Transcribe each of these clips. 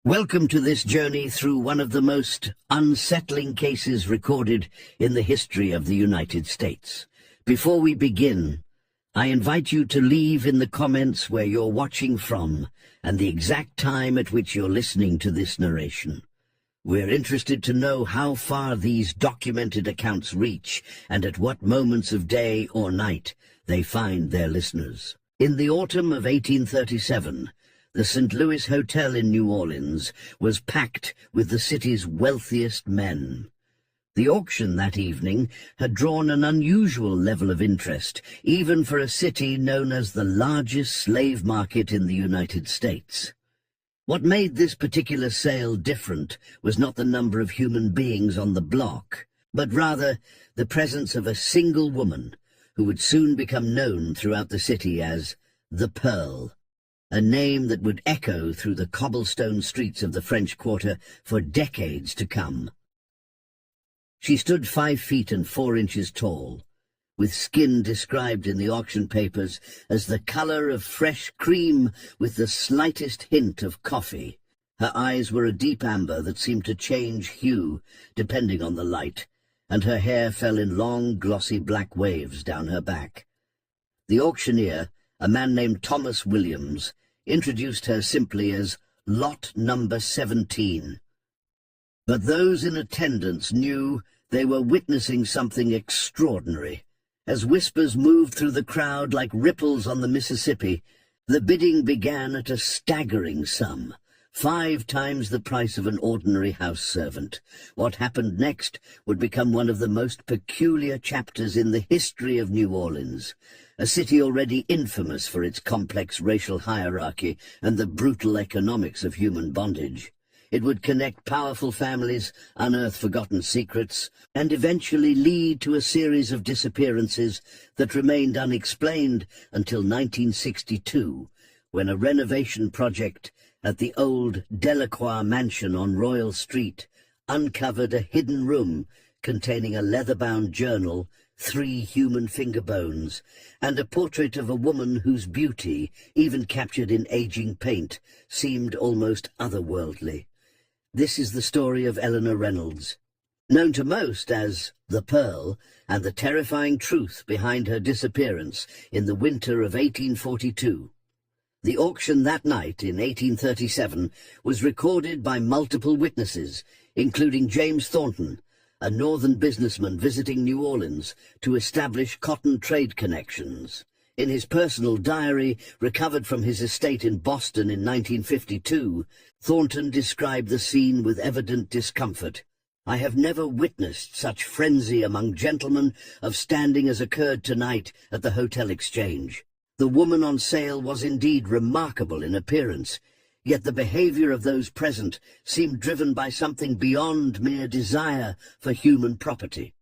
Welcome to this journey through one of the most unsettling cases recorded in the history of the United States. Before we begin, I invite you to leave in the comments where you're watching from and the exact time at which you're listening to this narration. We're interested to know how far these documented accounts reach and at what moments of day or night they find their listeners. In the autumn of 1837, the St. Louis Hotel in New Orleans was packed with the city's wealthiest men. The auction that evening had drawn an unusual level of interest, even for a city known as the largest slave market in the United States. What made this particular sale different was not the number of human beings on the block, but rather the presence of a single woman who would soon become known throughout the city as the Pearl, a name that would echo through the cobblestone streets of the French Quarter for decades to come. She stood 5 feet and 4 inches tall, with skin described in the auction papers as the color of fresh cream with the slightest hint of coffee. Her eyes were a deep amber that seemed to change hue depending on the light, and her hair fell in long, glossy black waves down her back. The auctioneer, a man named Thomas Williams, introduced her simply as Lot Number 17. But those in attendance knew they were witnessing something extraordinary. As whispers moved through the crowd like ripples on the Mississippi, the bidding began at a staggering sum, 5 times the price of an ordinary house servant. What happened next would become one of the most peculiar chapters in the history of New Orleans, a city already infamous for its complex racial hierarchy and the brutal economics of human bondage. It would connect powerful families, unearth forgotten secrets, and eventually lead to a series of disappearances that remained unexplained until 1962, when a renovation project at the old Delacroix mansion on Royal Street uncovered a hidden room containing a leather-bound journal, 3 human finger bones, and a portrait of a woman whose beauty, even captured in aging paint, seemed almost otherworldly. This is the story of Eleanor Reynolds, known to most as the Pearl, and the terrifying truth behind her disappearance in the winter of 1842. The auction that night in 1837 was recorded by multiple witnesses, including James Thornton, a northern businessman visiting New Orleans to establish cotton trade connections. In his personal diary, recovered from his estate in Boston in 1952, Thornton described the scene with evident discomfort. "I have never witnessed such frenzy among gentlemen of standing as occurred tonight at the Hotel Exchange. The woman on sale was indeed remarkable in appearance, yet the behavior of those present seemed driven by something beyond mere desire for human property.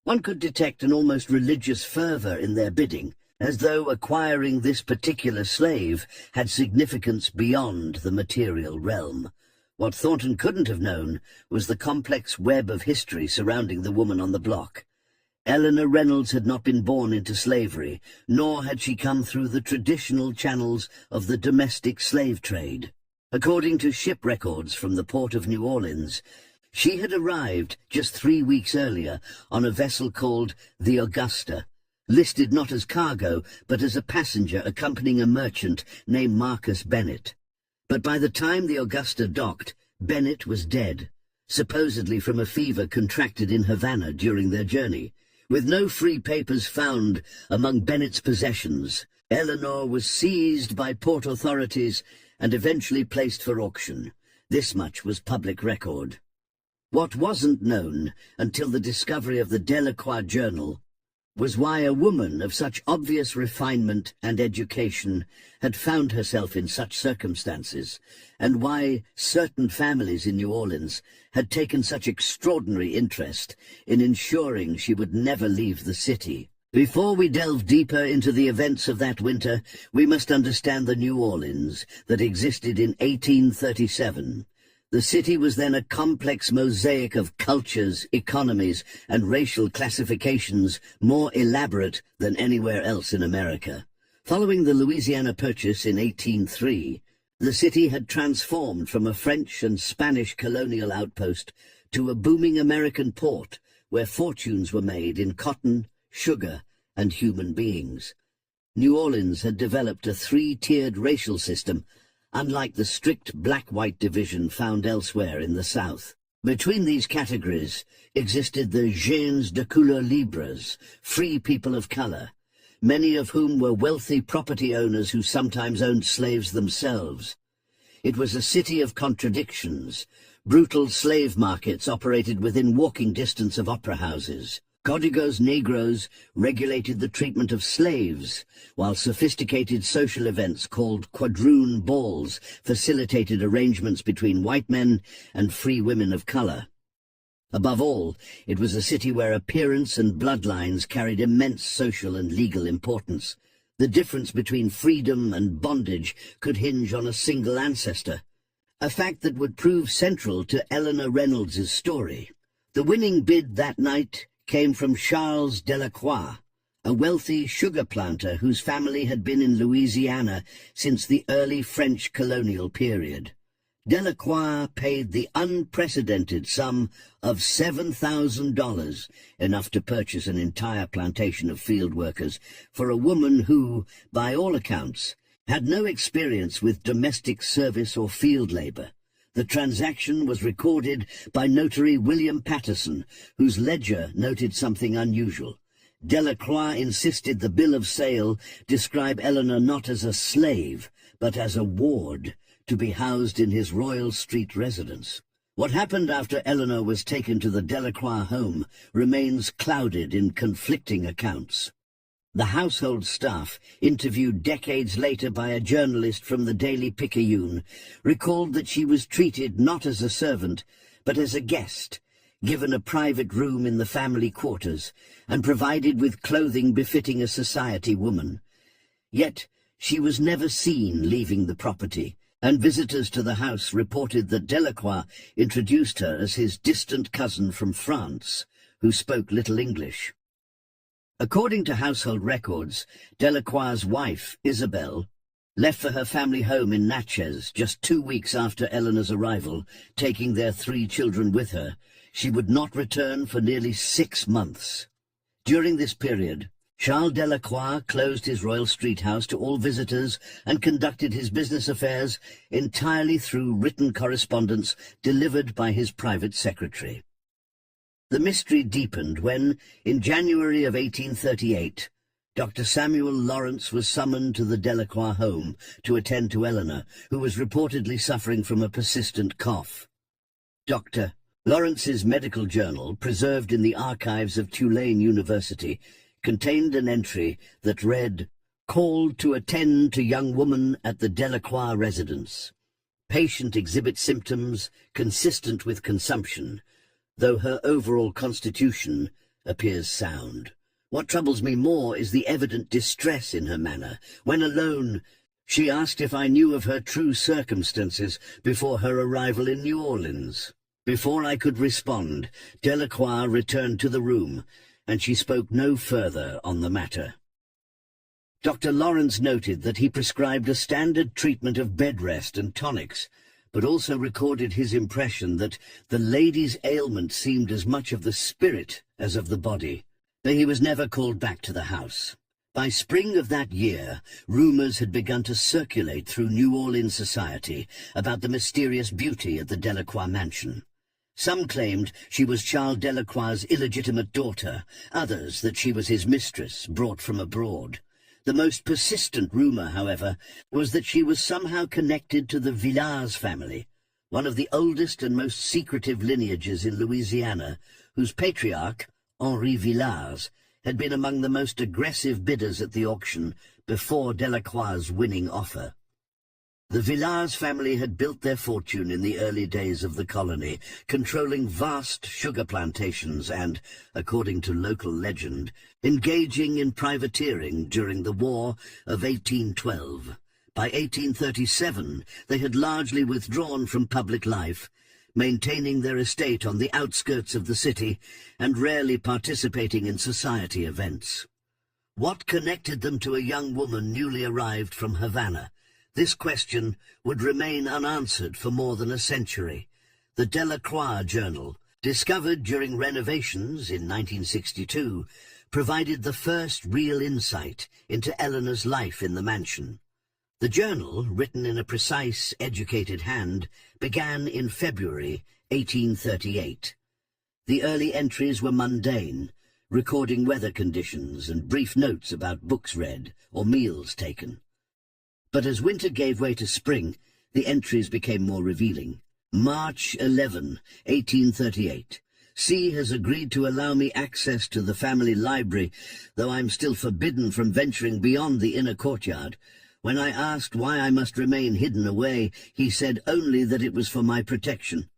One could detect an almost religious fervor in their bidding, as though acquiring this particular slave had significance beyond the material realm. What Thornton couldn't have known was the complex web of history surrounding the woman on the block. Eleanor Reynolds had not been born into slavery, nor had she come through the traditional channels of the domestic slave trade. According to ship records from the port of New Orleans, she had arrived just 3 weeks earlier on a vessel called the Augusta, listed not as cargo but as a passenger accompanying a merchant named Marcus Bennett. But by the time the Augusta docked, Bennett was dead, supposedly from a fever contracted in Havana during their journey. With no free papers found among Bennett's possessions, Eleanor was seized by port authorities and eventually placed for auction. This much was public record. What wasn't known until the discovery of the Delacroix journal was why a woman of such obvious refinement and education had found herself in such circumstances, and why certain families in New Orleans had taken such extraordinary interest in ensuring she would never leave the city. Before we delve deeper into the events of that winter, we must understand the New Orleans that existed in 1837. The city was then a complex mosaic of cultures, economies, and racial classifications more elaborate than anywhere else in America. Following the Louisiana Purchase in 1803, The city had transformed from a French and Spanish colonial outpost to a booming American port where fortunes were made in cotton, sugar, and human beings. New Orleans had developed a three-tiered racial system, unlike the strict black-white division found elsewhere in the South. Between these categories existed the gens de couleur libres, free people of color, many of whom were wealthy property owners who sometimes owned slaves themselves. It was a city of contradictions. Brutal slave markets operated within walking distance of opera houses. Códigos negros regulated the treatment of slaves, while sophisticated social events called quadroon balls facilitated arrangements between white men and free women of color. Above all, it was a city where appearance and bloodlines carried immense social and legal importance. The difference between freedom and bondage could hinge on a single ancestor, a fact that would prove central to Eleanor Reynolds's story. The winning bid that night came from Charles Delacroix, a wealthy sugar planter whose family had been in Louisiana since the early French colonial period. Delacroix paid the unprecedented sum of $7,000, enough to purchase an entire plantation of field workers, for a woman who, by all accounts, had no experience with domestic service or field labor. The transaction was recorded by notary William Patterson, whose ledger noted something unusual. Delacroix insisted the bill of sale describe Eleanor not as a slave, but as a ward, to be housed in his Royal Street residence. What happened after Eleanor was taken to the Delacroix home remains clouded in conflicting accounts. The household staff, interviewed decades later by a journalist from the Daily Picayune, recalled that she was treated not as a servant, but as a guest, given a private room in the family quarters, and provided with clothing befitting a society woman. Yet she was never seen leaving the property, and visitors to the house reported that Delacroix introduced her as his distant cousin from France, who spoke little English. According to household records, Delacroix's wife, Isabel, left for her family home in Natchez just 2 weeks after Eleanor's arrival, taking their 3 children with her. She would not return for nearly 6 months. During this period, Charles Delacroix closed his Royal Street house to all visitors and conducted his business affairs entirely through written correspondence delivered by his private secretary. The mystery deepened when, in January of 1838, Dr. Samuel Lawrence was summoned to the Delacroix home to attend to Eleanor, who was reportedly suffering from a persistent cough. Dr. Lawrence's medical journal, preserved in the archives of Tulane University, contained an entry that read, "Called to attend to young woman at the Delacroix residence. Patient exhibits symptoms consistent with consumption, though her overall constitution appears sound. What troubles me more is the evident distress in her manner. When alone, she asked if I knew of her true circumstances before her arrival in New Orleans. Before I could respond, Delacroix returned to the room, and she spoke no further on the matter." Dr. Lawrence noted that he prescribed a standard treatment of bed rest and tonics, but also recorded his impression that the lady's ailment seemed as much of the spirit as of the body. But he was never called back to the house. By spring of that year, rumors had begun to circulate through New Orleans society about the mysterious beauty at the Delacroix mansion. Some claimed she was Charles Delacroix's illegitimate daughter, others that she was his mistress, brought from abroad. The most persistent rumor, however, was that she was somehow connected to the Villars family, one of the oldest and most secretive lineages in Louisiana, whose patriarch, Henri Villars, had been among the most aggressive bidders at the auction before Delacroix's winning offer. The Villars family had built their fortune in the early days of the colony, controlling vast sugar plantations and, according to local legend, engaging in privateering during the War of 1812. By 1837, they had largely withdrawn from public life, maintaining their estate on the outskirts of the city and rarely participating in society events. What connected them to a young woman newly arrived from Havana? This question would remain unanswered for more than a century. The Delacroix Journal, discovered during renovations in 1962, provided the first real insight into Eleanor's life in the mansion. The journal, written in a precise, educated hand, began in February 1838. The early entries were mundane, recording weather conditions and brief notes about books read or meals taken. But as winter gave way to spring, the entries became more revealing. March 11, 1838. C has agreed to allow me access to the family library, though I'm still forbidden from venturing beyond the inner courtyard. When I asked why I must remain hidden away, he said only that it was for my protection.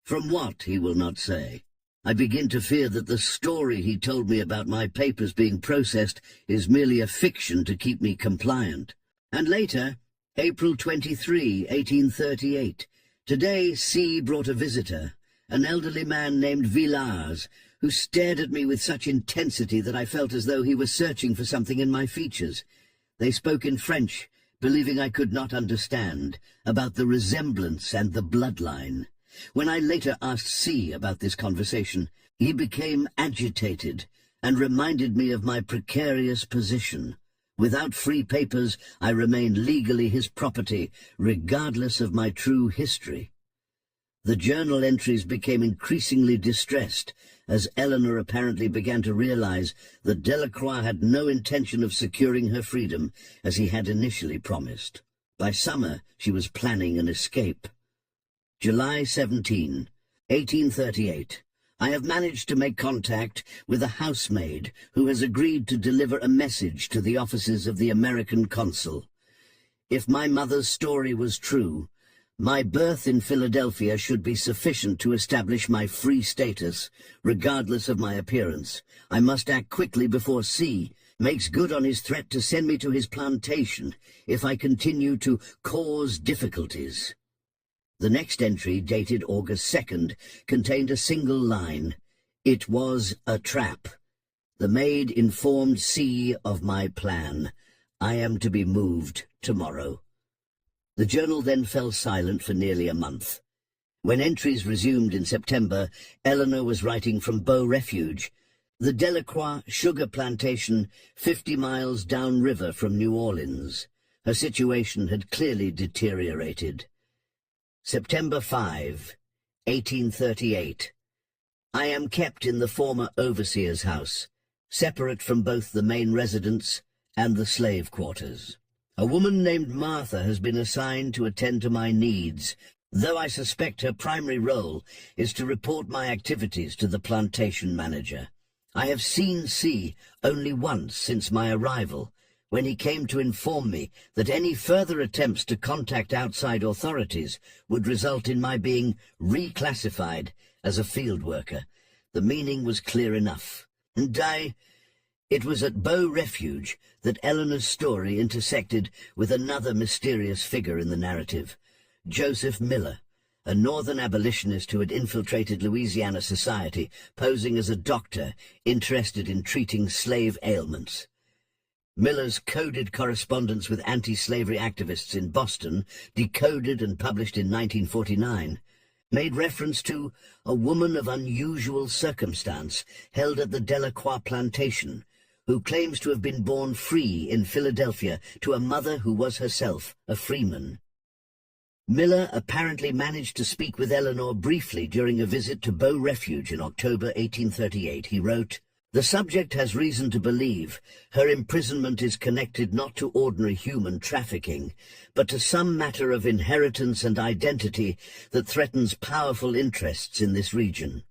From what, he will not say. I begin to fear that the story he told me about my papers being processed is merely a fiction to keep me compliant. And later, April 23, 1838. Today, C brought a visitor, an elderly man named Villars, who stared at me with such intensity that I felt as though he was searching for something in my features. They spoke in French, believing I could not understand, about the resemblance and the bloodline. When I later asked C about this conversation, he became agitated and reminded me of my precarious position. Without free papers, I remained legally his property, regardless of my true history. The journal entries became increasingly distressed, as Eleanor apparently began to realize that Delacroix had no intention of securing her freedom, as he had initially promised. By summer, she was planning an escape. July 17, 1838. I have managed to make contact with a housemaid who has agreed to deliver a message to the offices of the American consul. If my mother's story was true, my birth in Philadelphia should be sufficient to establish my free status, regardless of my appearance. I must act quickly before C makes good on his threat to send me to his plantation if I continue to cause difficulties. The next entry, dated August 2nd, contained a single line. It was a trap. The maid informed C of my plan. I am to be moved tomorrow. The journal then fell silent for nearly a month. When entries resumed in September, Eleanor was writing from Beau Refuge, the Delacroix sugar plantation 50 miles downriver from New Orleans. Her situation had clearly deteriorated. September 5, 1838. I am kept in the former overseer's house, separate from both the main residence and the slave quarters. A woman named Martha has been assigned to attend to my needs, though I suspect her primary role is to report my activities to the plantation manager. I have seen C only once since my arrival, when he came to inform me that any further attempts to contact outside authorities would result in my being reclassified as a field worker. The meaning was clear enough. And it was at Beau Refuge that Eleanor's story intersected with another mysterious figure in the narrative, Joseph Miller, a northern abolitionist who had infiltrated Louisiana society, posing as a doctor interested in treating slave ailments. Miller's coded correspondence with anti-slavery activists in Boston, decoded and published in 1949, made reference to a woman of unusual circumstance held at the Delacroix plantation, who claims to have been born free in Philadelphia to a mother who was herself a freeman. Miller apparently managed to speak with Eleanor briefly during a visit to Beau Refuge in October 1838. He wrote, "The subject has reason to believe her imprisonment is connected not to ordinary human trafficking, but to some matter of inheritance and identity that threatens powerful interests in this region.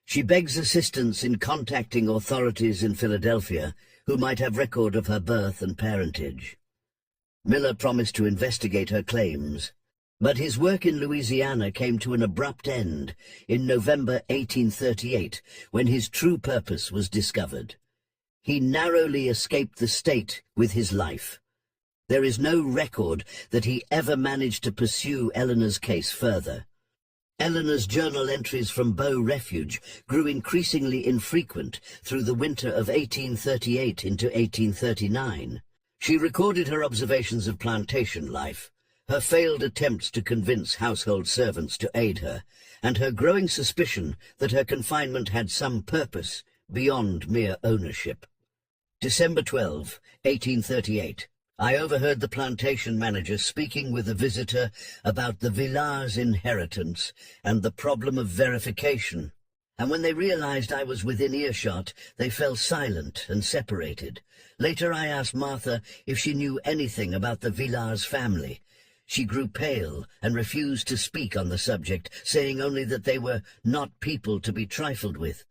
She begs assistance in contacting authorities in Philadelphia who might have record of her birth and parentage." Miller promised to investigate her claims, but his work in Louisiana came to an abrupt end in November 1838, when his true purpose was discovered. He narrowly escaped the state with his life. There is no record that he ever managed to pursue Eleanor's case further. Eleanor's journal entries from Beau Refuge grew increasingly infrequent through the winter of 1838 into 1839. She recorded her observations of plantation life, her failed attempts to convince household servants to aid her, and her growing suspicion that her confinement had some purpose beyond mere ownership. December 12, 1838. I overheard the plantation manager speaking with a visitor about the village inheritance and the problem of verification, and when they realized I was within earshot, they fell silent and separated. Later I asked Martha if she knew anything about the village family. She grew pale and refused to speak on the subject, saying only that they were not people to be trifled with.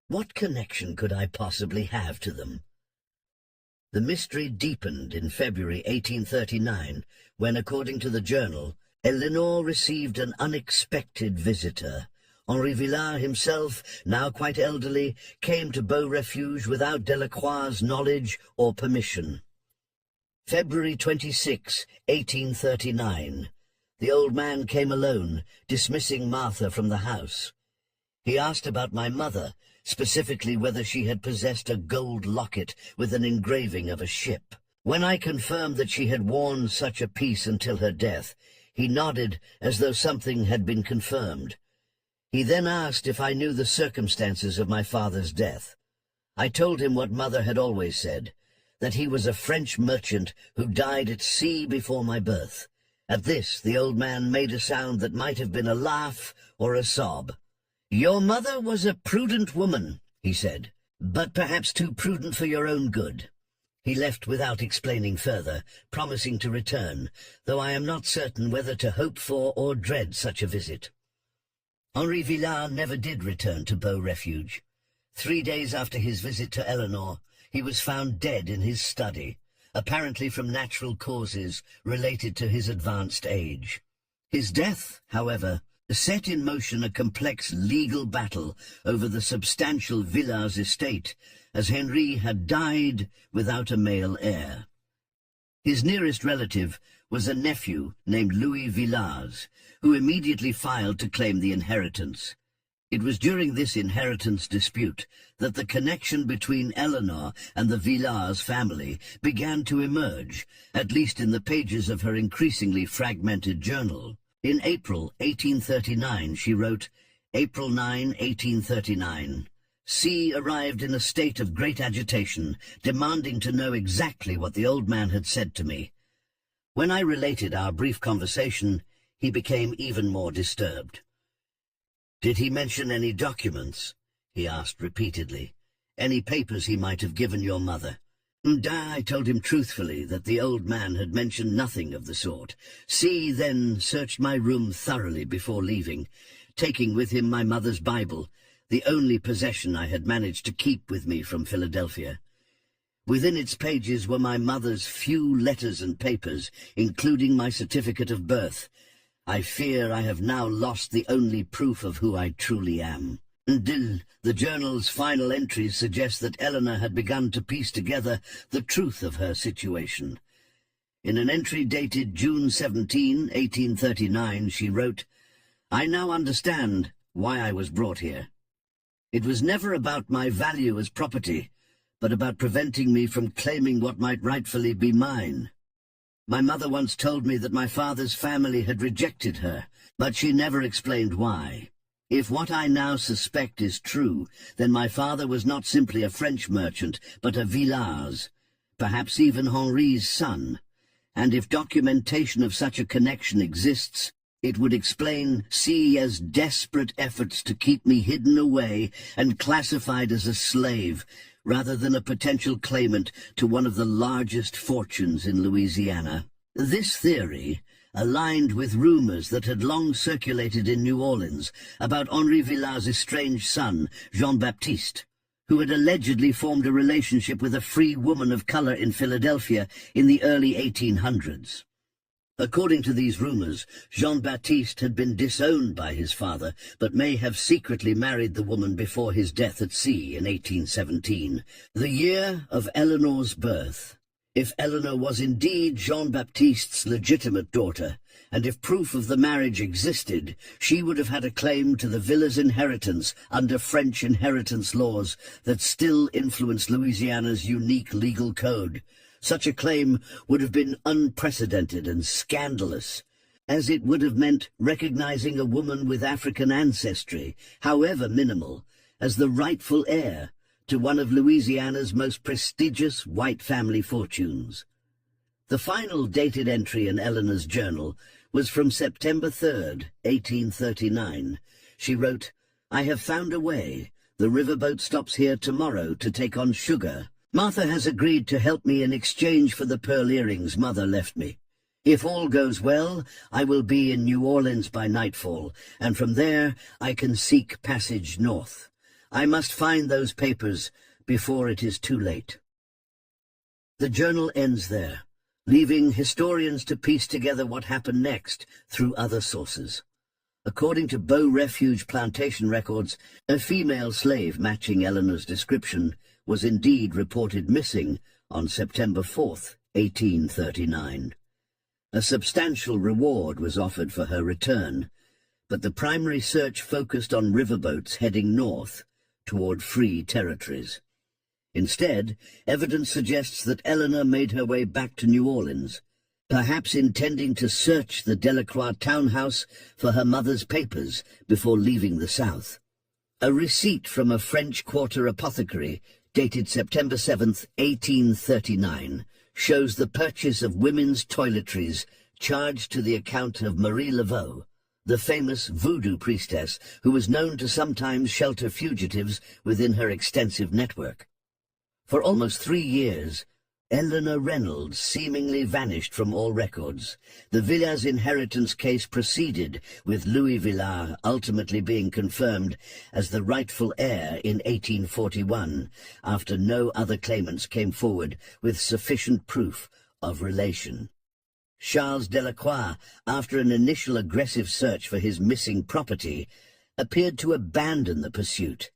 What connection could I possibly have to them? The mystery deepened in February 1839, when, according to the journal, Eleanor received an unexpected visitor. Henri Villard himself, now quite elderly, came to Beau Refuge without Delacroix's knowledge or permission. February 26, 1839. The old man came alone, dismissing Martha from the house. He asked about my mother, specifically whether she had possessed a gold locket with an engraving of a ship. When I confirmed that she had worn such a piece until her death, he nodded as though something had been confirmed. He then asked if I knew the circumstances of my father's death. I told him what Mother had always said, that he was a French merchant who died at sea before my birth. At this, the old man made a sound that might have been a laugh or a sob. "Your mother was a prudent woman," he said, "but perhaps too prudent for your own good." He left without explaining further, promising to return, though I am not certain whether to hope for or dread such a visit. Henri Villard never did return to Beau Refuge. 3 days after his visit to Eleanor, he was found dead in his study, apparently from natural causes related to his advanced age. His death, however, set in motion a complex legal battle over the substantial Villars estate, as Henri had died without a male heir. His nearest relative was a nephew named Louis Villars, who immediately filed to claim the inheritance. It was during this inheritance dispute that the connection between Eleanor and the Villars family began to emerge, at least in the pages of her increasingly fragmented journal. In April 1839 she wrote, April 9, 1839. C arrived in a state of great agitation, demanding to know exactly what the old man had said to me. When I related our brief conversation, he became even more disturbed. "Did he mention any documents?" he asked repeatedly. "Any papers he might have given your mother?" I told him truthfully that the old man had mentioned nothing of the sort. C then searched my room thoroughly before leaving, taking with him my mother's Bible, the only possession I had managed to keep with me from Philadelphia. Within its pages were my mother's few letters and papers, including my certificate of birth. I fear I have now lost the only proof of who I truly am. The journal's final entries suggest that Eleanor had begun to piece together the truth of her situation. In an entry dated June 17, 1839, she wrote, "I now understand why I was brought here. It was never about my value as property, but about preventing me from claiming what might rightfully be mine. My mother once told me that my father's family had rejected her, but she never explained why. If what I now suspect is true, then my father was not simply a French merchant, but a Villars, perhaps even Henri's son. And if documentation of such a connection exists, it would explain C.'s desperate efforts to keep me hidden away and classified as a slave, rather than a potential claimant to one of the largest fortunes in Louisiana." This theory aligned with rumors that had long circulated in New Orleans about Henri Villars' estranged son, Jean-Baptiste, who had allegedly formed a relationship with a free woman of color in Philadelphia in the early 1800s. According to these rumors, Jean-Baptiste had been disowned by his father, but may have secretly married the woman before his death at sea in 1817, the year of Eleanor's birth. If Eleanor was indeed Jean-Baptiste's legitimate daughter, and if proof of the marriage existed, she would have had a claim to the villa's inheritance under French inheritance laws that still influence Louisiana's unique legal code. Such a claim would have been unprecedented and scandalous, as it would have meant recognizing a woman with African ancestry, however minimal, as the rightful heir to one of Louisiana's most prestigious white family fortunes. The final dated entry in Eleanor's journal was from September 3rd, 1839. She wrote, "I have found a way. The riverboat stops here tomorrow to take on sugar. Martha has agreed to help me in exchange for the pearl earrings Mother left me. If all goes well, I will be in New Orleans by nightfall, and from there I can seek passage north. I must find those papers before it is too late." The journal ends there, leaving historians to piece together what happened next through other sources. According to Bow Refuge plantation records, a female slave matching Eleanor's description was indeed reported missing on September 4th, 1839. A substantial reward was offered for her return, but the primary search focused on riverboats heading north toward free territories. Instead, evidence suggests that Eleanor made her way back to New Orleans, perhaps intending to search the Delacroix townhouse for her mother's papers before leaving the South. A receipt from a French quarter apothecary, dated September 7th, 1839, shows the purchase of women's toiletries charged to the account of Marie Laveau, the famous voodoo priestess who was known to sometimes shelter fugitives within her extensive network. For almost 3 years, Eleanor Reynolds seemingly vanished from all records. The Villars inheritance case proceeded, with Louis Villars ultimately being confirmed as the rightful heir in 1841, after no other claimants came forward with sufficient proof of relation. Charles Delacroix, after an initial aggressive search for his missing property, appeared to abandon the pursuit,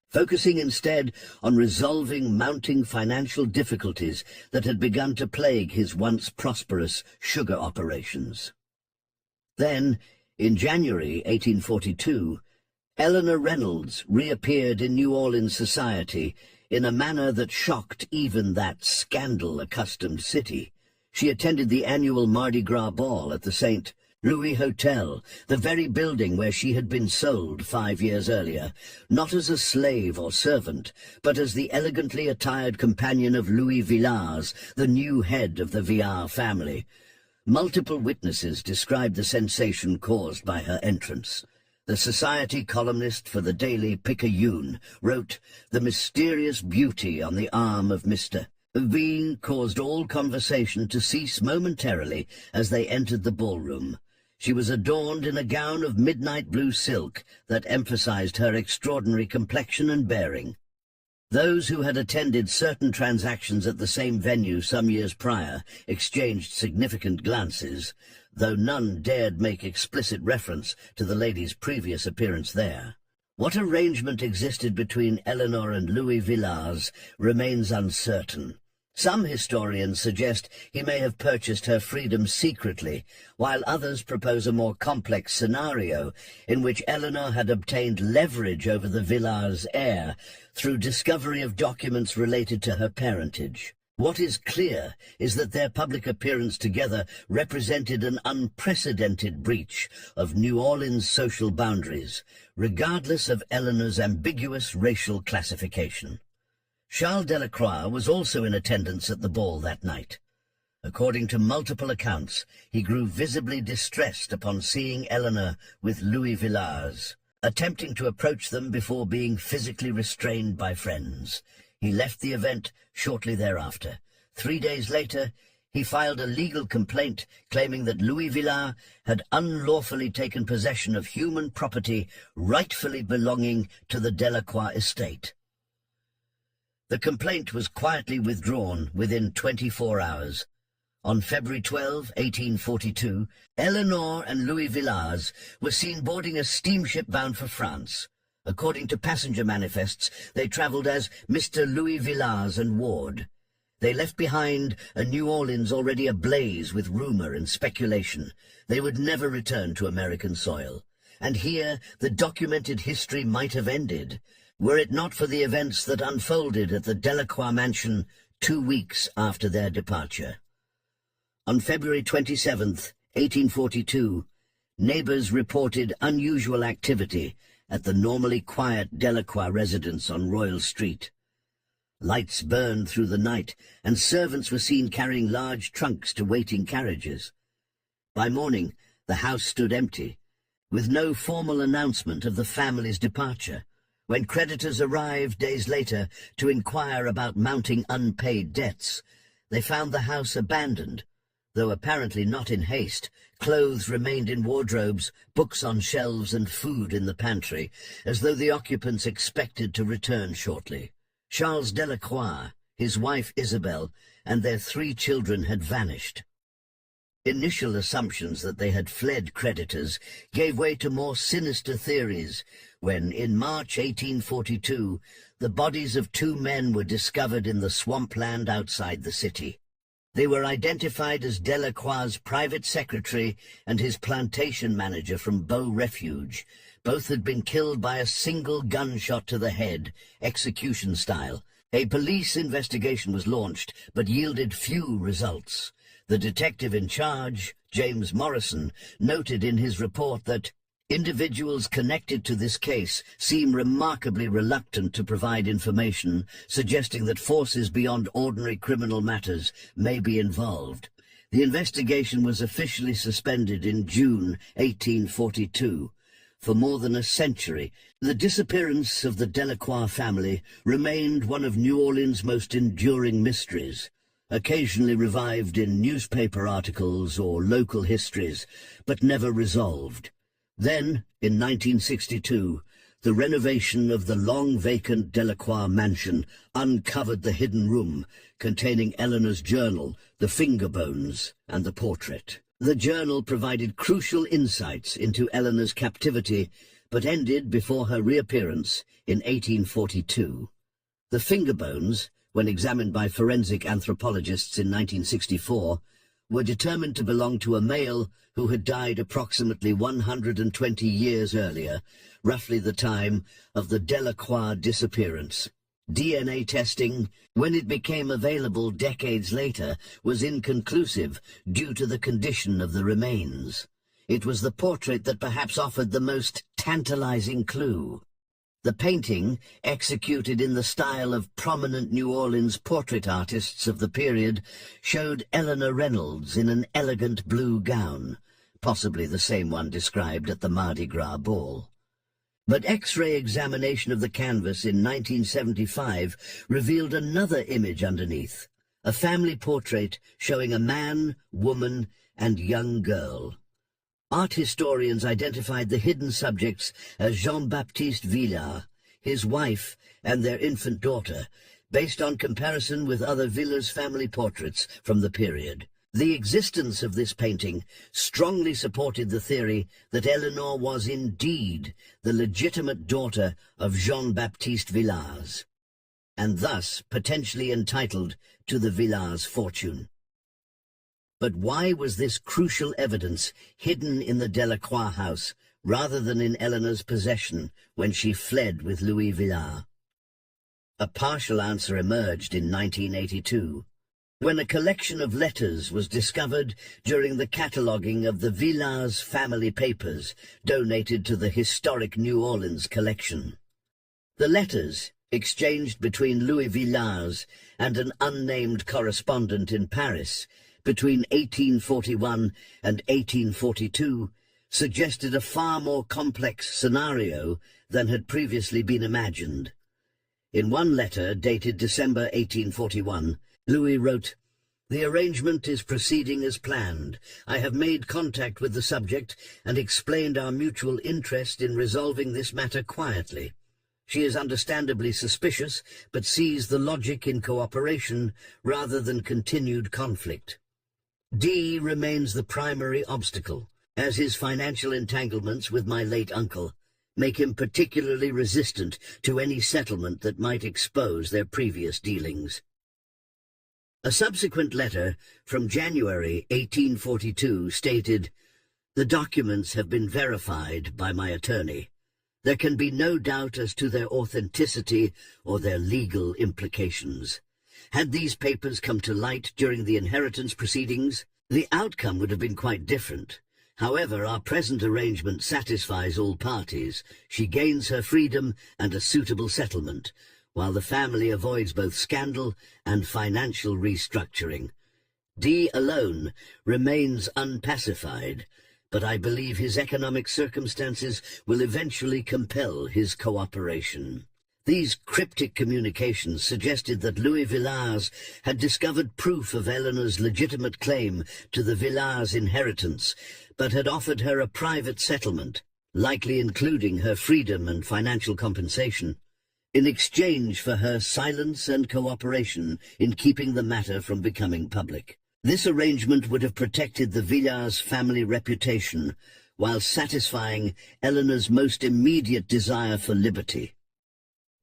focusing instead on resolving mounting financial difficulties that had begun to plague his once prosperous sugar operations. Then, in January 1842, Eleanor Reynolds reappeared in New Orleans society in a manner that shocked even that scandal-accustomed city. She attended the annual Mardi Gras ball at the St. Louis Hotel, the very building where she had been sold 5 years earlier, not as a slave or servant, but as the elegantly attired companion of Louis Villars, the new head of the Villars family. Multiple witnesses described the sensation caused by her entrance. The society columnist for the Daily Picayune wrote, "The mysterious beauty on the arm of Mr. V caused all conversation to cease momentarily as they entered the ballroom. She was adorned in a gown of midnight blue silk that emphasized her extraordinary complexion and bearing." Those who had attended certain transactions at the same venue some years prior exchanged significant glances, though none dared make explicit reference to the lady's previous appearance there. What arrangement existed between Eleanor and Louis Villars remains uncertain. Some historians suggest he may have purchased her freedom secretly, while others propose a more complex scenario in which Eleanor had obtained leverage over the Villars' heir through discovery of documents related to her parentage. What is clear is that their public appearance together represented an unprecedented breach of New Orleans' social boundaries, regardless of Eleanor's ambiguous racial classification. Charles Delacroix was also in attendance at the ball that night. According to multiple accounts, he grew visibly distressed upon seeing Eleanor with Louis Villars, attempting to approach them before being physically restrained by friends. He left the event shortly thereafter. 3 days later, he filed a legal complaint claiming that Louis Villars had unlawfully taken possession of human property rightfully belonging to the Delacroix estate. The complaint was quietly withdrawn within 24 hours. On February 12, 1842, Eleanor and Louis Villars were seen boarding a steamship bound for France. According to passenger manifests, they travelled as Mr. Louis Villars and Ward. They left behind a New Orleans already ablaze with rumour and speculation. They would never return to American soil. And here the documented history might have ended, were it not for the events that unfolded at the Delacroix mansion 2 weeks after their departure. On February 27th, 1842, neighbors reported unusual activity at the normally quiet Delacroix residence on Royal Street. Lights burned through the night, and servants were seen carrying large trunks to waiting carriages. By morning, the house stood empty, with no formal announcement of the family's departure. When creditors arrived days later to inquire about mounting unpaid debts, they found the house abandoned, though apparently not in haste. Clothes remained in wardrobes, books on shelves, and food in the pantry, as though the occupants expected to return shortly. Charles Delacroix, his wife Isabel, and their 3 children had vanished. Initial assumptions that they had fled creditors gave way to more sinister theories when, in March 1842, the bodies of 2 men were discovered in the swampland outside the city. They were identified as Delacroix's private secretary and his plantation manager from Beau Refuge. Both had been killed by a single gunshot to the head, execution style. A police investigation was launched, but yielded few results. The detective in charge, James Morrison, noted in his report that individuals connected to this case seem remarkably reluctant to provide information, suggesting that forces beyond ordinary criminal matters may be involved. The investigation was officially suspended in June 1842. For more than a century, the disappearance of the Delacroix family remained one of New Orleans' most enduring mysteries, occasionally revived in newspaper articles or local histories, but never resolved. Then, in 1962, the renovation of the long-vacant Delacroix mansion uncovered the hidden room containing Eleanor's journal, the finger bones, and the portrait. The journal provided crucial insights into Eleanor's captivity, but ended before her reappearance in 1842. The finger bones, when examined by forensic anthropologists in 1964, were determined to belong to a male who had died approximately 120 years earlier, roughly the time of the Delacroix disappearance. DNA testing, when it became available decades later, was inconclusive due to the condition of the remains. It was the portrait that perhaps offered the most tantalizing clue. The painting, executed in the style of prominent New Orleans portrait artists of the period, showed Eleanor Reynolds in an elegant blue gown, possibly the same one described at the Mardi Gras ball. But X-ray examination of the canvas in 1975 revealed another image underneath, a family portrait showing a man, woman, and young girl. Art historians identified the hidden subjects as Jean-Baptiste Villars, his wife, and their infant daughter, based on comparison with other Villars family portraits from the period. The existence of this painting strongly supported the theory that Eleanor was indeed the legitimate daughter of Jean-Baptiste Villars, and thus potentially entitled to the Villars fortune. But why was this crucial evidence hidden in the Delacroix house rather than in Eleanor's possession when she fled with Louis Villars? A partial answer emerged in 1982, when a collection of letters was discovered during the cataloguing of the Villars family papers donated to the historic New Orleans collection. The letters, exchanged between Louis Villars and an unnamed correspondent in Paris between 1841 and 1842, suggested a far more complex scenario than had previously been imagined. In one letter, dated December 1841, Louis wrote, "The arrangement is proceeding as planned. I have made contact with the subject and explained our mutual interest in resolving this matter quietly. She is understandably suspicious, but sees the logic in cooperation rather than continued conflict. D remains the primary obstacle, as his financial entanglements with my late uncle make him particularly resistant to any settlement that might expose their previous dealings." A subsequent letter from January 1842 stated, "The documents have been verified by my attorney. There can be no doubt as to their authenticity or their legal implications. Had these papers come to light during the inheritance proceedings, the outcome would have been quite different. However, our present arrangement satisfies all parties. She gains her freedom and a suitable settlement, while the family avoids both scandal and financial restructuring. D alone remains unpacified, but I believe his economic circumstances will eventually compel his cooperation. These cryptic communications suggested that Louis Villars had discovered proof of Eleanor's legitimate claim to the Villars inheritance, but had offered her a private settlement, likely including her freedom and financial compensation, in exchange for her silence and cooperation in keeping the matter from becoming public. This arrangement would have protected the Villars family reputation while satisfying Eleanor's most immediate desire for liberty.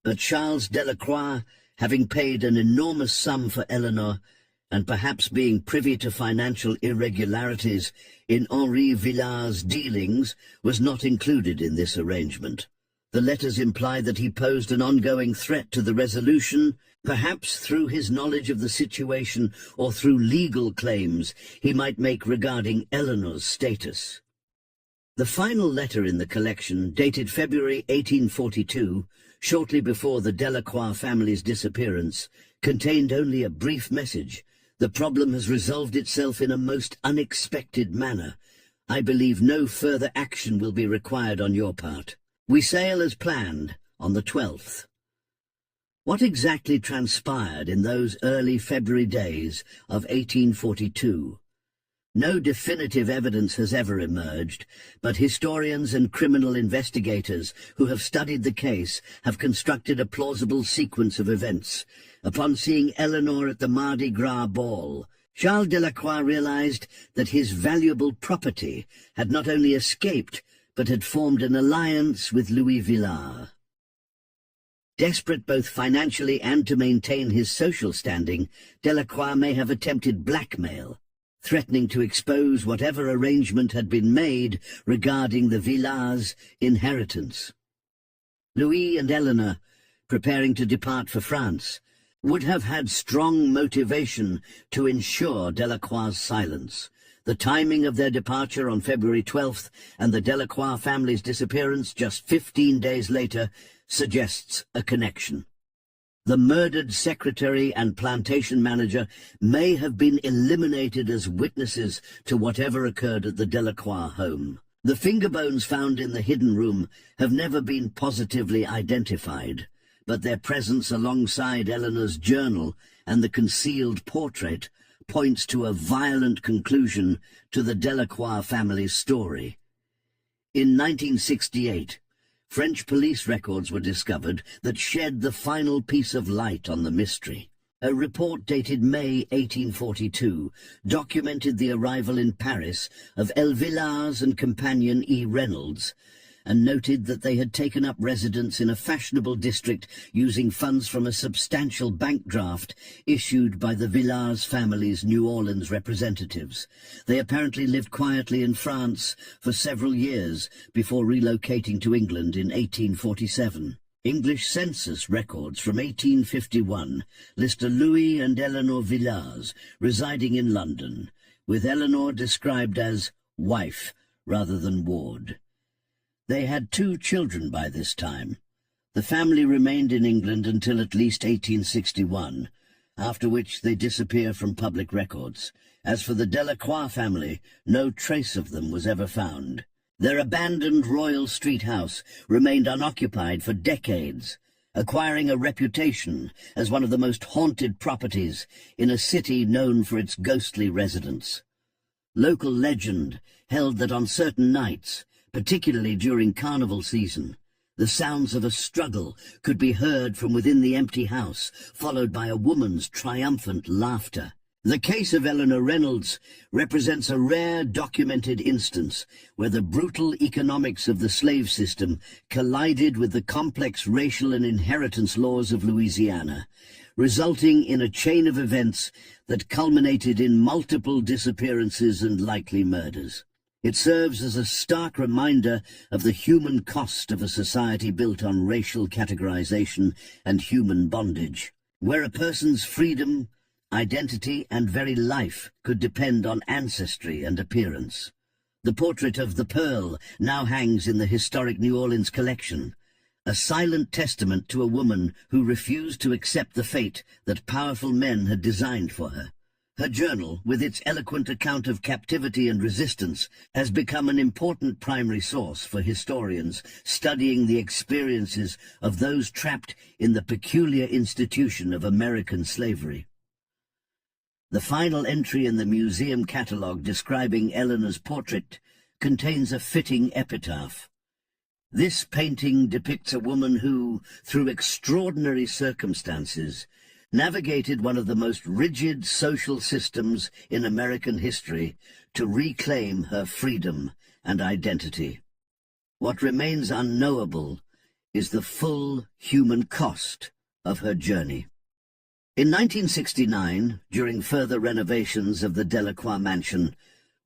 But Charles Delacroix, having paid an enormous sum for Eleanor, and perhaps being privy to financial irregularities in Henri Villars' dealings, was not included in this arrangement. The letters imply that he posed an ongoing threat to the resolution, perhaps through his knowledge of the situation or through legal claims he might make regarding Eleanor's status. The final letter in the collection, dated February 1842, shortly before the Delacroix family's disappearance, contained only a brief message. The problem has resolved itself in a most unexpected manner. I believe no further action will be required on your part. We sail as planned on the 12th. What exactly transpired in those early February days of 1842? No definitive evidence has ever emerged, but historians and criminal investigators who have studied the case have constructed a plausible sequence of events. Upon seeing Eleanor at the Mardi Gras ball, Charles Delacroix realized that his valuable property had not only escaped, but had formed an alliance with Louis Villars. Desperate both financially and to maintain his social standing, Delacroix may have attempted blackmail, threatening to expose whatever arrangement had been made regarding the Villars' inheritance. Louis and Eleanor, preparing to depart for France, would have had strong motivation to ensure Delacroix's silence. The timing of their departure on February 12th and the Delacroix family's disappearance just 15 days later suggests a connection. The murdered secretary and plantation manager may have been eliminated as witnesses to whatever occurred at the Delacroix home. The finger bones found in the hidden room have never been positively identified, but their presence alongside Eleanor's journal and the concealed portrait points to a violent conclusion to the Delacroix family's story. In 1968, French police records were discovered that shed the final piece of light on the mystery. A report dated May 1842 documented the arrival in Paris of L. Villars and companion E. Reynolds, and noted that they had taken up residence in a fashionable district using funds from a substantial bank draft issued by the Villars family's New Orleans representatives. They apparently lived quietly in France for several years before relocating to England in 1847. English census records from 1851 list a Louis and Eleanor Villars residing in London, with Eleanor described as wife rather than ward. They had 2 children by this time. The family remained in England until at least 1861, after which they disappear from public records. As for the Delacroix family, no trace of them was ever found. Their abandoned Royal Street house remained unoccupied for decades, acquiring a reputation as one of the most haunted properties in a city known for its ghostly residents. Local legend held that on certain nights, particularly during carnival season, the sounds of a struggle could be heard from within the empty house, followed by a woman's triumphant laughter. The case of Eleanor Reynolds represents a rare documented instance where the brutal economics of the slave system collided with the complex racial and inheritance laws of Louisiana, resulting in a chain of events that culminated in multiple disappearances and likely murders. It serves as a stark reminder of the human cost of a society built on racial categorization and human bondage. where a person's freedom, identity, and very life could depend on ancestry and appearance. The portrait of the Pearl now hangs in the historic New Orleans collection, a silent testament to a woman who refused to accept the fate that powerful men had designed for her. Her journal, with its eloquent account of captivity and resistance, has become an important primary source for historians studying the experiences of those trapped in the peculiar institution of American slavery. The final entry in the museum catalogue describing Eleanor's portrait contains a fitting epitaph. This painting depicts a woman who, through extraordinary circumstances, navigated one of the most rigid social systems in American history to reclaim her freedom and identity. What remains unknowable is the full human cost of her journey. In 1969, during further renovations of the Delacroix mansion,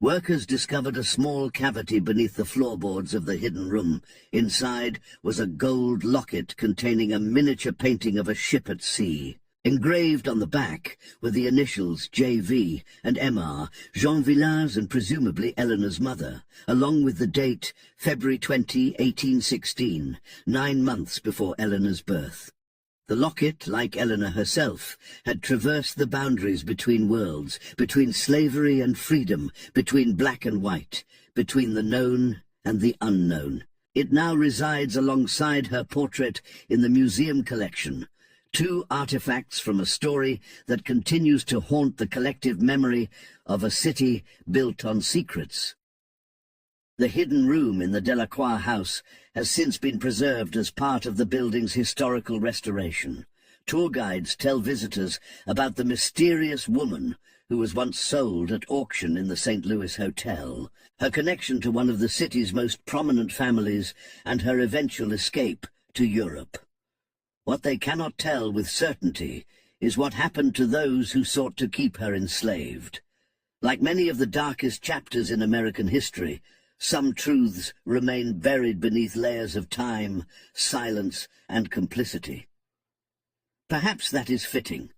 workers discovered a small cavity beneath the floorboards of the hidden room. Inside was a gold locket containing a miniature painting of a ship at sea. Engraved on the back were the initials J.V. and M.R., Jean Villain's and presumably Eleanor's mother, along with the date February 20, 1816, 9 months before Eleanor's birth. The locket, like Eleanor herself, had traversed the boundaries between worlds, between slavery and freedom, between black and white, between the known and the unknown. It now resides alongside her portrait in the museum collection, two artifacts from a story that continues to haunt the collective memory of a city built on secrets. The hidden room in the Delacroix house has since been preserved as part of the building's historical restoration. Tour guides tell visitors about the mysterious woman who was once sold at auction in the St. Louis Hotel, her connection to one of the city's most prominent families, and her eventual escape to Europe. What they cannot tell with certainty is what happened to those who sought to keep her enslaved. Like many of the darkest chapters in American history, some truths remain buried beneath layers of time, silence, and complicity. Perhaps that is fitting.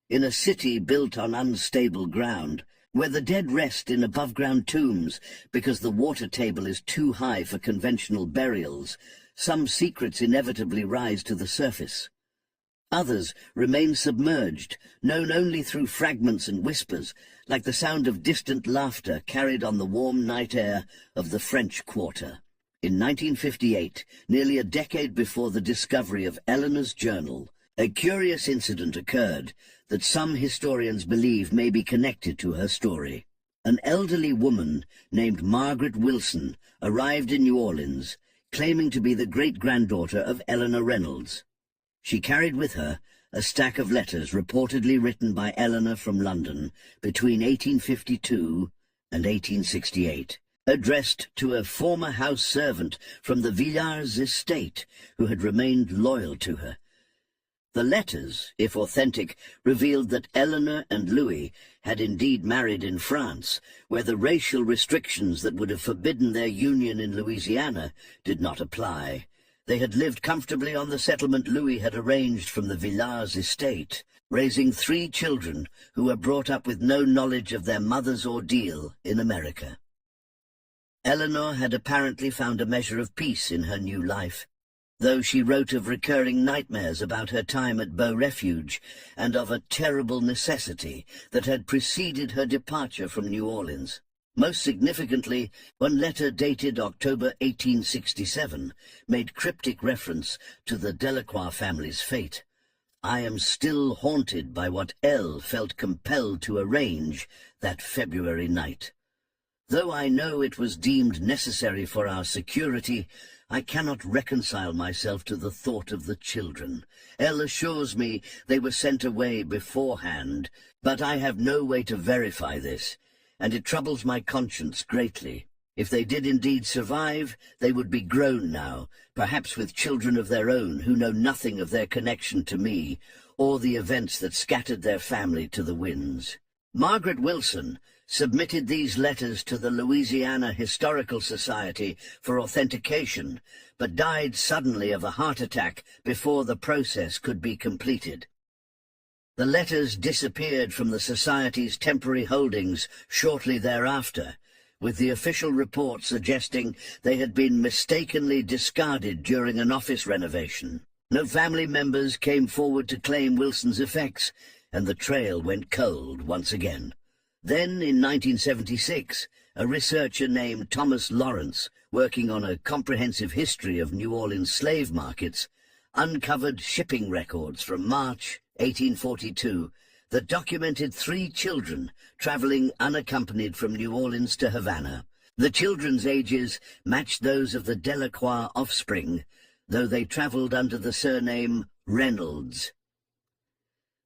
In a city built on unstable ground, where the dead rest in above-ground tombs because the water table is too high for conventional burials, some secrets inevitably rise to the surface. Others remain submerged, known only through fragments and whispers, like the sound of distant laughter carried on the warm night air of the French Quarter. In 1958, nearly a decade before the discovery of Eleanor's journal, a curious incident occurred that some historians believe may be connected to her story. An elderly woman named Margaret Wilson arrived in New Orleans, claiming to be the great-granddaughter of Eleanor Reynolds. She carried with her a stack of letters reportedly written by Eleanor from London between 1852 and 1868, addressed to a former house servant from the Villars estate who had remained loyal to her. The letters, if authentic, revealed that Eleanor and Louis had indeed married in France, where the racial restrictions that would have forbidden their union in Louisiana did not apply. They had lived comfortably on the settlement Louis had arranged from the Villars estate, raising 3 children who were brought up with no knowledge of their mother's ordeal in America. Eleanor had apparently found a measure of peace in her new life, though she wrote of recurring nightmares about her time at Beau Refuge and of a terrible necessity that had preceded her departure from New Orleans. Most significantly, one letter dated October 1867 made cryptic reference to the Delacroix family's fate. "I am still haunted by what L felt compelled to arrange that February night. Though I know it was deemed necessary for our security, I cannot reconcile myself to the thought of the children. L assures me they were sent away beforehand, but I have no way to verify this, and it troubles my conscience greatly. If they did indeed survive, they would be grown now, perhaps with children of their own who know nothing of their connection to me, or the events that scattered their family to the winds." Margaret Wilson submitted these letters to the Louisiana Historical Society for authentication, but died suddenly of a heart attack before the process could be completed. The letters disappeared from the Society's temporary holdings shortly thereafter, with the official report suggesting they had been mistakenly discarded during an office renovation. No family members came forward to claim Wilson's effects, and the trail went cold once again. Then, in 1976, a researcher named Thomas Lawrence, working on a comprehensive history of New Orleans slave markets, uncovered shipping records from March 1842 that documented 3 children traveling unaccompanied from New Orleans to Havana. The children's ages matched those of the Delacroix offspring, though they traveled under the surname Reynolds.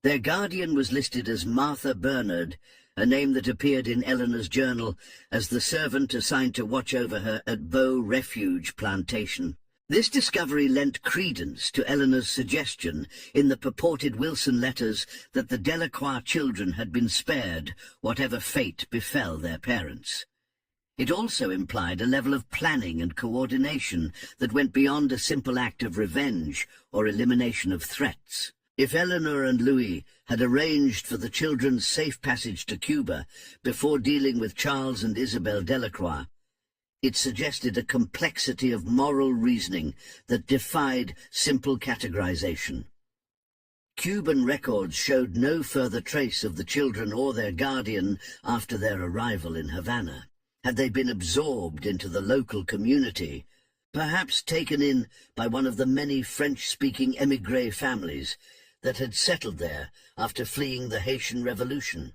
Their guardian was listed as Martha Bernard, a name that appeared in Eleanor's journal as the servant assigned to watch over her at Beau Refuge Plantation. This discovery lent credence to Eleanor's suggestion in the purported Wilson letters that the Delacroix children had been spared whatever fate befell their parents. It also implied a level of planning and coordination that went beyond a simple act of revenge or elimination of threats. If Eleanor and Louis had arranged for the children's safe passage to Cuba before dealing with Charles and Isabel Delacroix, it suggested a complexity of moral reasoning that defied simple categorization. Cuban records showed no further trace of the children or their guardian after their arrival in Havana. Had they been absorbed into the local community, perhaps taken in by one of the many French-speaking émigré families that had settled there after fleeing the Haitian Revolution?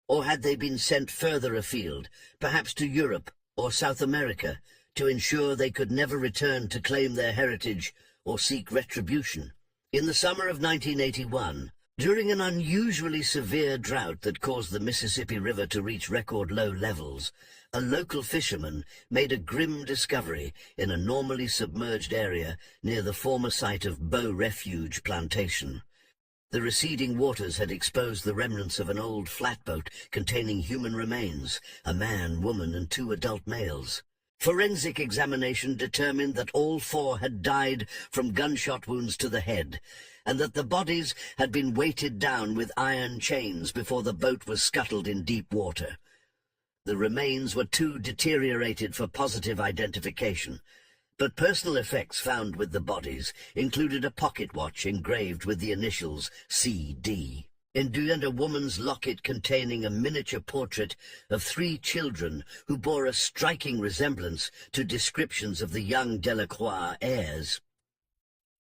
Or had they been sent further afield, perhaps to Europe or South America, to ensure they could never return to claim their heritage or seek retribution? In the summer of 1981, during an unusually severe drought that caused the Mississippi River to reach record low levels, a local fisherman made a grim discovery in a normally submerged area near the former site of Beau Refuge Plantation. The receding waters had exposed the remnants of an old flatboat containing human remains, a man, woman, and 2 adult males. Forensic examination determined that all 4 had died from gunshot wounds to the head, and that the bodies had been weighted down with iron chains before the boat was scuttled in deep water. The remains were too deteriorated for positive identification, but personal effects found with the bodies included a pocket watch engraved with the initials CD, and a woman's locket containing a miniature portrait of 3 children who bore a striking resemblance to descriptions of the young Delacroix heirs.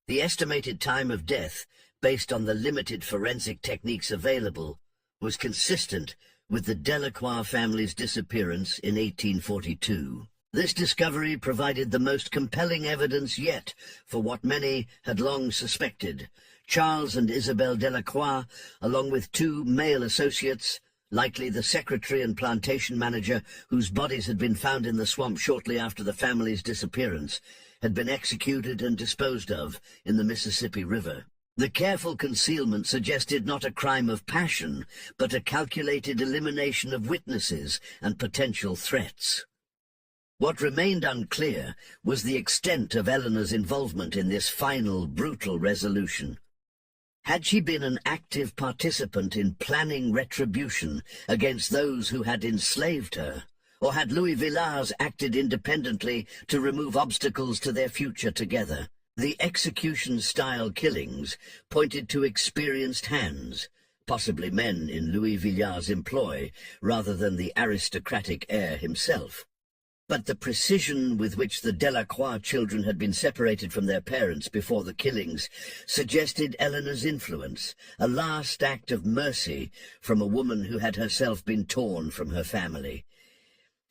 The estimated time of death, based on the limited forensic techniques available, was consistent with the Delacroix family's disappearance in 1842. This discovery provided the most compelling evidence yet for what many had long suspected. Charles and Isabel Delacroix, along with 2 male associates, likely the secretary and plantation manager whose bodies had been found in the swamp shortly after the family's disappearance, had been executed and disposed of in the Mississippi River. The careful concealment suggested not a crime of passion, but a calculated elimination of witnesses and potential threats. What remained unclear was the extent of Eleanor's involvement in this final, brutal resolution. Had she been an active participant in planning retribution against those who had enslaved her, or had Louis Villars acted independently to remove obstacles to their future together? The execution-style killings pointed to experienced hands, possibly men in Louis Villars' employ, rather than the aristocratic heir himself. But the precision with which the Delacroix children had been separated from their parents before the killings suggested Eleanor's influence, a last act of mercy from a woman who had herself been torn from her family.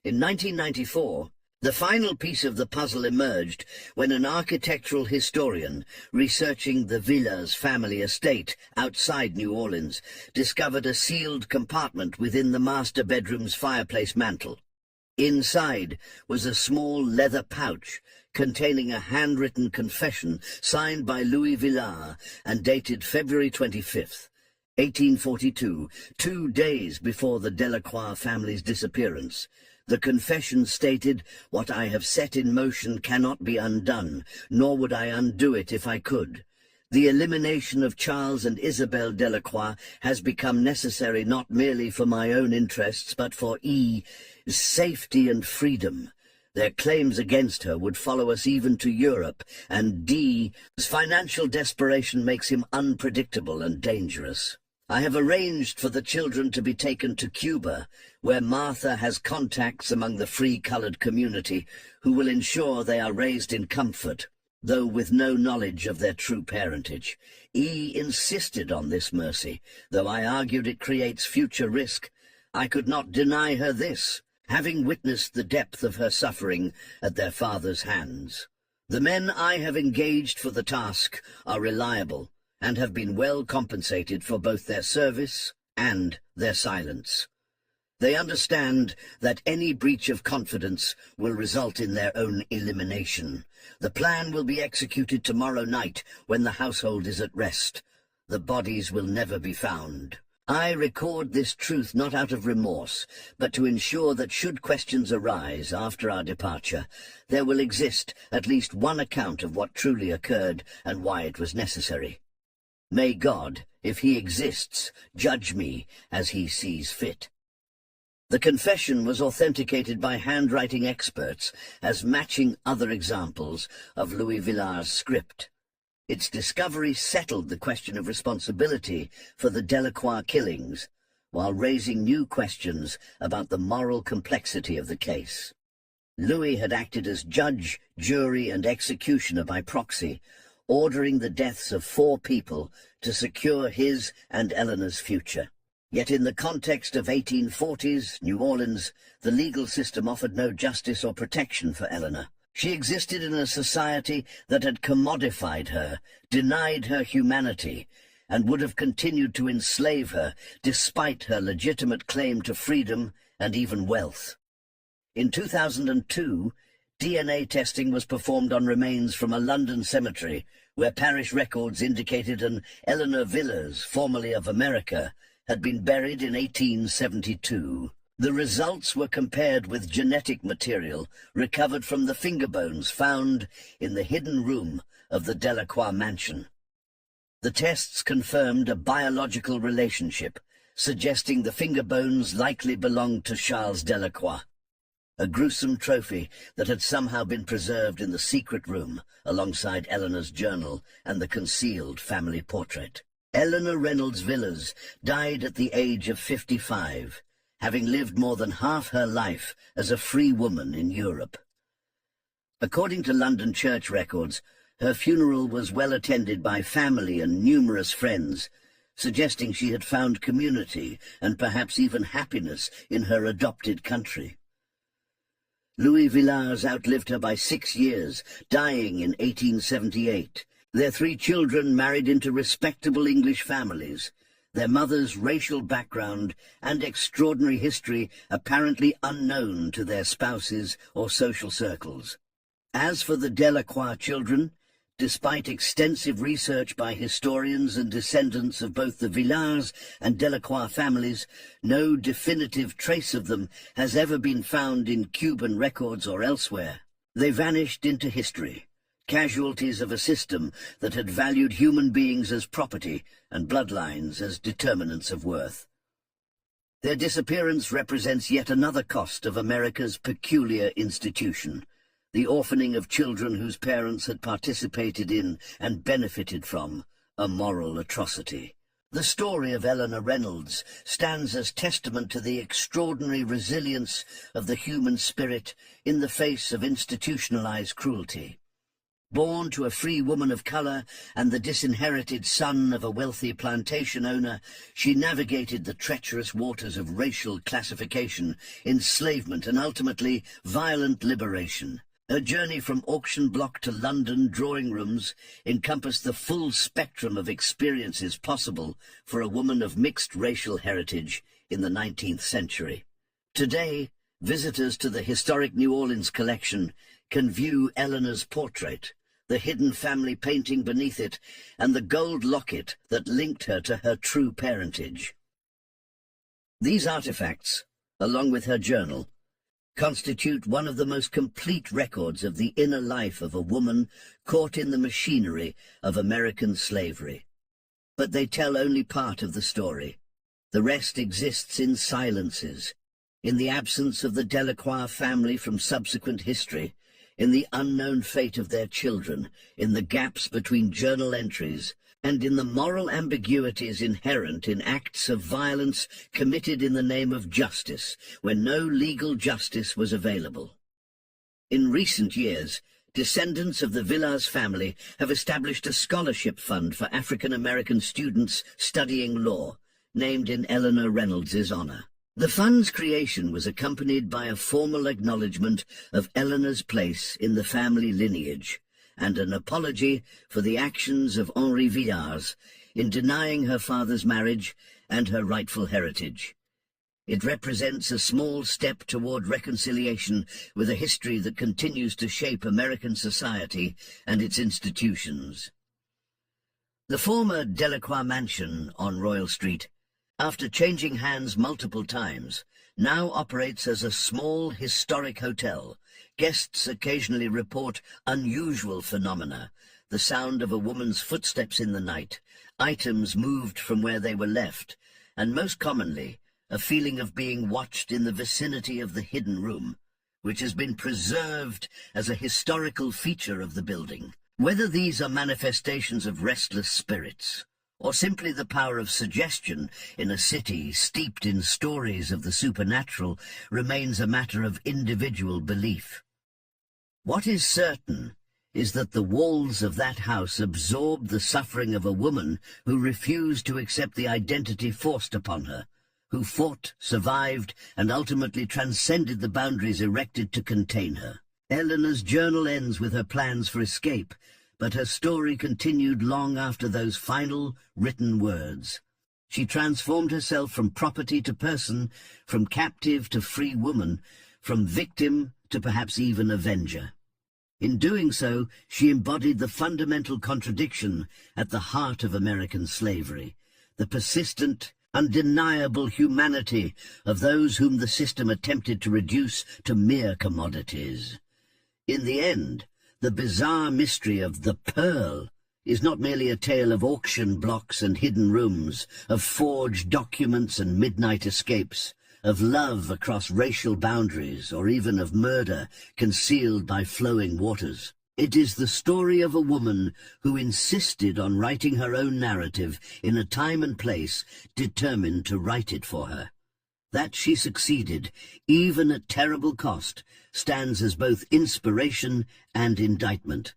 In 1994, the final piece of the puzzle emerged when an architectural historian researching the Villars family estate outside New Orleans discovered a sealed compartment within the master bedroom's fireplace mantel. Inside was a small leather pouch containing a handwritten confession signed by Louis Villars and dated February 25th, 1842, 2 days before the Delacroix family's disappearance. The confession stated, "What I have set in motion cannot be undone, nor would I undo it if I could. The elimination of Charles and Isabel Delacroix has become necessary not merely for my own interests, but for E.'s safety and freedom. Their claims against her would follow us even to Europe, and D.'s financial desperation makes him unpredictable and dangerous. I have arranged for the children to be taken to Cuba, where Martha has contacts among the free-colored community who will ensure they are raised in comfort, though with no knowledge of their true parentage. E. insisted on this mercy, though I argued it creates future risk. I could not deny her this, having witnessed the depth of her suffering at their father's hands. The men I have engaged for the task are reliable, and have been well compensated for both their service and their silence. They understand that any breach of confidence will result in their own elimination. The plan will be executed tomorrow night when the household is at rest. The bodies will never be found. I record this truth not out of remorse, but to ensure that should questions arise after our departure, there will exist at least one account of what truly occurred and why it was necessary. May God, if he exists, judge me as he sees fit. The confession was authenticated by handwriting experts as matching other examples of Louis Villar's script. Its discovery settled the question of responsibility for the Delacroix killings, while raising new questions about the moral complexity of the case. Louis had acted as judge, jury, and executioner by proxy, ordering the deaths of 4 people to secure his and Eleanor's future. Yet in the context of 1840s New Orleans, the legal system offered no justice or protection for Eleanor. She existed in a society that had commodified her, denied her humanity, and would have continued to enslave her despite her legitimate claim to freedom and even wealth. In 2002, DNA testing was performed on remains from a London cemetery, where parish records indicated an Eleanor Vilars, formerly of America, had been buried in 1872. The results were compared with genetic material recovered from the finger bones found in the hidden room of the Delacroix mansion. The tests confirmed a biological relationship, suggesting the finger bones likely belonged to Charles Delacroix, a gruesome trophy that had somehow been preserved in the secret room alongside Eleanor's journal and the concealed family portrait. Eleanor Reynolds Vilars died at the age of 55, having lived more than half her life as a free woman in Europe. According to London church records, her funeral was well attended by family and numerous friends, suggesting she had found community and perhaps even happiness in her adopted country. Louis Vilars outlived her by 6 years, dying in 1878. Their 3 children married into respectable English families, their mother's racial background and extraordinary history apparently unknown to their spouses or social circles. As for the Delacroix children, despite extensive research by historians and descendants of both the Vilars and Delacroix families, no definitive trace of them has ever been found in Cuban records or elsewhere. They vanished into history, casualties of a system that had valued human beings as property and bloodlines as determinants of worth. Their disappearance represents yet another cost of America's peculiar institution, the orphaning of children whose parents had participated in and benefited from a moral atrocity. The story of Eleanor Reynolds stands as testament to the extraordinary resilience of the human spirit in the face of institutionalized cruelty. Born to a free woman of color and the disinherited son of a wealthy plantation owner, she navigated the treacherous waters of racial classification, enslavement, and ultimately violent liberation. Her journey from auction block to London drawing rooms encompassed the full spectrum of experiences possible for a woman of mixed racial heritage in the 19th century. Today, visitors to the historic New Orleans collection can view Eleanor's portrait, the hidden family painting beneath it, and the gold locket that linked her to her true parentage. These artifacts, along with her journal, constitute one of the most complete records of the inner life of a woman caught in the machinery of American slavery. But they tell only part of the story. The rest exists in silences, in the absence of the Delacroix family from subsequent history, in the unknown fate of their children, in the gaps between journal entries, and in the moral ambiguities inherent in acts of violence committed in the name of justice, when no legal justice was available. In recent years, descendants of the Villars family have established a scholarship fund for African American students studying law, named in Eleanor Reynolds's honor. The fund's creation was accompanied by a formal acknowledgement of Eleanor's place in the family lineage, and an apology for the actions of Henri Villars in denying her father's marriage and her rightful heritage. It represents a small step toward reconciliation with a history that continues to shape American society and its institutions. The former Delacroix mansion on Royal Street, after changing hands multiple times, now operates as a small historic hotel. Guests occasionally report unusual phenomena: the sound of a woman's footsteps in the night, items moved from where they were left, and most commonly, a feeling of being watched in the vicinity of the hidden room, which has been preserved as a historical feature of the building. Whether these are manifestations of restless spirits, or simply the power of suggestion in a city steeped in stories of the supernatural, remains a matter of individual belief. What is certain is that the walls of that house absorbed the suffering of a woman who refused to accept the identity forced upon her, who fought, survived, and ultimately transcended the boundaries erected to contain her. Eleanor's journal ends with her plans for escape, but her story continued long after those final written words. She transformed herself from property to person, from captive to free woman, from victim to perhaps even avenger. In doing so, she embodied the fundamental contradiction at the heart of American slavery, the persistent, undeniable humanity of those whom the system attempted to reduce to mere commodities. In the end, the bizarre mystery of the Pearl is not merely a tale of auction blocks and hidden rooms, of forged documents and midnight escapes, of love across racial boundaries, or even of murder concealed by flowing waters. It is the story of a woman who insisted on writing her own narrative in a time and place determined to write it for her. That she succeeded, even at terrible cost, stands as both inspiration and indictment,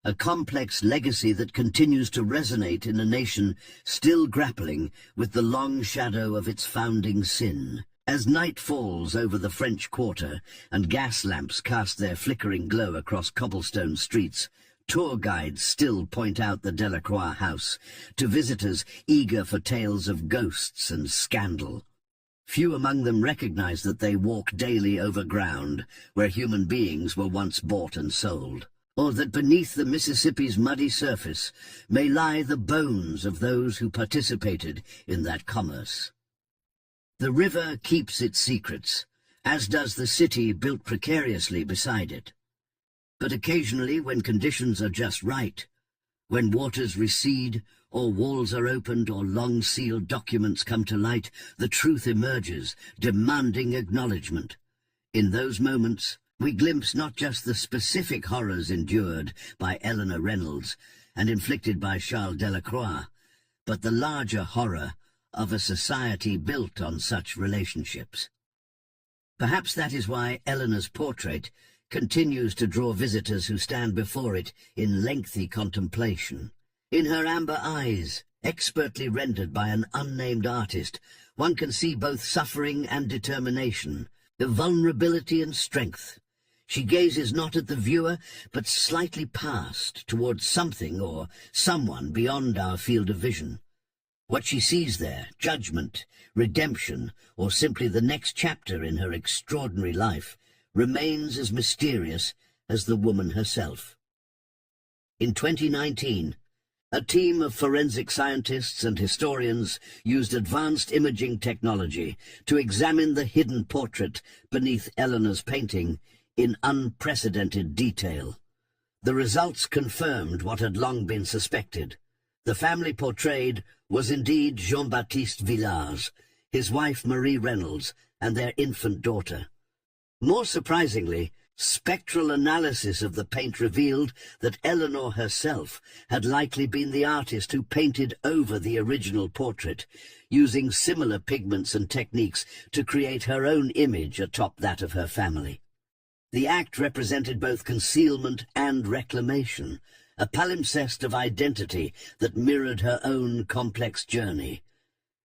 a complex legacy that continues to resonate in a nation still grappling with the long shadow of its founding sin. As night falls over the French Quarter and gas lamps cast their flickering glow across cobblestone streets, tour guides still point out the Delacroix house to visitors eager for tales of ghosts and scandal. Few among them recognize that they walk daily over ground where human beings were once bought and sold, or that beneath the Mississippi's muddy surface may lie the bones of those who participated in that commerce. The river keeps its secrets, as does the city built precariously beside it. But occasionally, when conditions are just right, when waters recede, or walls are opened, or long-sealed documents come to light, the truth emerges, demanding acknowledgement. In those moments, we glimpse not just the specific horrors endured by Eleanor Reynolds and inflicted by Charles Delacroix, but the larger horror of a society built on such relationships. Perhaps that is why Eleanor's portrait continues to draw visitors who stand before it in lengthy contemplation. In her amber eyes, expertly rendered by an unnamed artist, one can see both suffering and determination, the vulnerability and strength. She gazes not at the viewer, but slightly past, towards something or someone beyond our field of vision. What she sees there, judgment, redemption, or simply the next chapter in her extraordinary life, remains as mysterious as the woman herself. In 2019, A team of forensic scientists and historians used advanced imaging technology to examine the hidden portrait beneath Eleanor's painting in unprecedented detail. The results confirmed what had long been suspected. The family portrayed was indeed Jean-Baptiste Villars, his wife Marie Reynolds, and their infant daughter. More surprisingly, spectral analysis of the paint revealed that Eleanor herself had likely been the artist who painted over the original portrait, using similar pigments and techniques to create her own image atop that of her family. The act represented both concealment and reclamation, a palimpsest of identity that mirrored her own complex journey.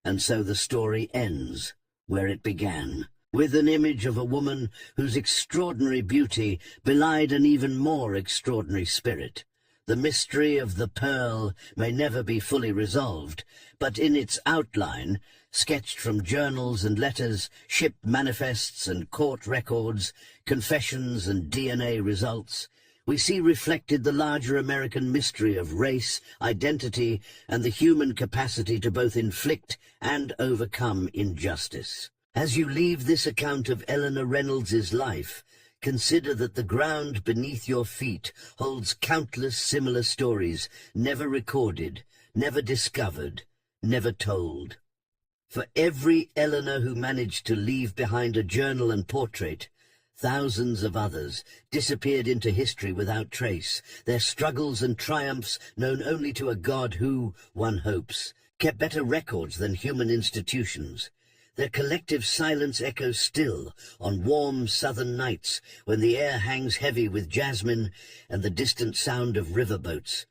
And so the story ends where it began, with an image of a woman whose extraordinary beauty belied an even more extraordinary spirit. The mystery of the pearl may never be fully resolved, but in its outline, sketched from journals and letters, ship manifests and court records, confessions and DNA results, we see reflected the larger American mystery of race, identity, and the human capacity to both inflict and overcome injustice. As you leave this account of Eleanor Reynolds's life, consider that the ground beneath your feet holds countless similar stories, never recorded, never discovered, never told. For every Eleanor who managed to leave behind a journal and portrait, thousands of others disappeared into history without trace, their struggles and triumphs known only to a God who, one hopes, kept better records than human institutions. Their collective silence echoes still on warm southern nights when the air hangs heavy with jasmine and the distant sound of riverboats,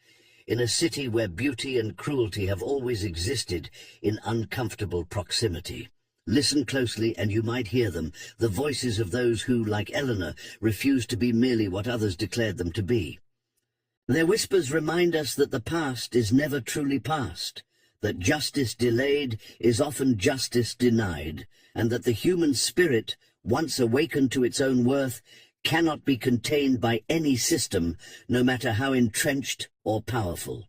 in a city where beauty and cruelty have always existed in uncomfortable proximity. Listen closely and you might hear them, the voices of those who, like Eleanor, refused to be merely what others declared them to be. Their whispers remind us that the past is never truly past, that justice delayed is often justice denied, and that the human spirit, once awakened to its own worth, cannot be contained by any system, no matter how entrenched or powerful.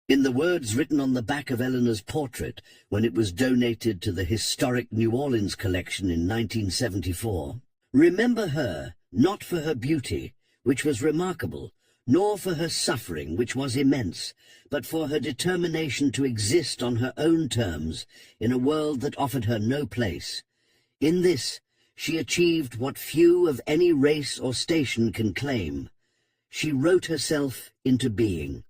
In the words written on the back of Eleanor's portrait when it was donated to the historic New Orleans collection in 1974, remember her not for her beauty, which was remarkable, nor for her suffering, which was immense, but for her determination to exist on her own terms in a world that offered her no place. In this, she achieved what few of any race or station can claim. She wrote herself into being.